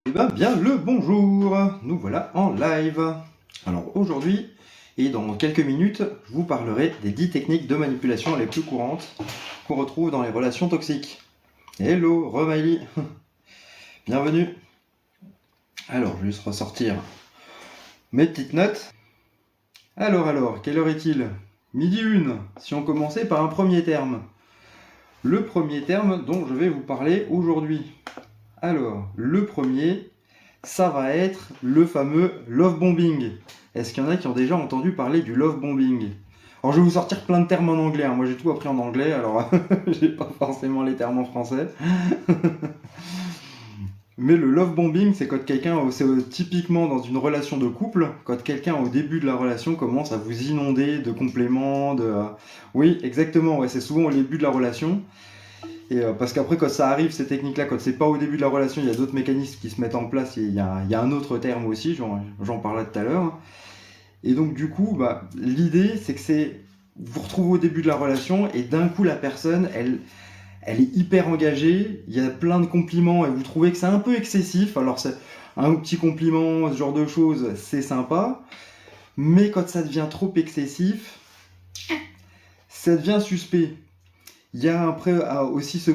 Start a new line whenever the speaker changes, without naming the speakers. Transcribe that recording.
Eh bien le bonjour, nous voilà en live. Alors aujourd'hui et dans quelques minutes, je vous parlerai des 10 techniques de manipulation les plus courantes qu'on retrouve dans les relations toxiques. Hello, Remaili, bienvenue. Alors, je vais juste ressortir mes petites notes. Alors, quelle heure est-il? Midi 1, si on commençait par un premier terme. Le premier terme dont je vais vous parler aujourd'hui. Alors, le premier, ça va être le fameux love bombing. Est-ce qu'il y en a qui ont déjà entendu parler du love bombing? Alors je vais vous sortir plein de termes en anglais, hein. Moi j'ai tout appris en anglais, alors j'ai pas forcément les termes en français. Mais le love bombing, c'est quand quelqu'un, c'est typiquement dans une relation de couple, quand quelqu'un au début de la relation commence à vous inonder de compléments, Oui, exactement, ouais, c'est souvent au début de la relation. Et parce qu'après, quand ça arrive, ces techniques-là, quand c'est pas au début de la relation, il y a d'autres mécanismes qui se mettent en place. Il y a un autre terme aussi, j'en parlais tout à l'heure. Et donc, du coup, l'idée, c'est que vous vous retrouvez au début de la relation et d'un coup, la personne, elle est hyper engagée. Il y a plein de compliments et vous trouvez que c'est un peu excessif. Alors, c'est un petit compliment, ce genre de choses, c'est sympa. Mais quand ça devient trop excessif, ça devient suspect. Il y a après aussi ce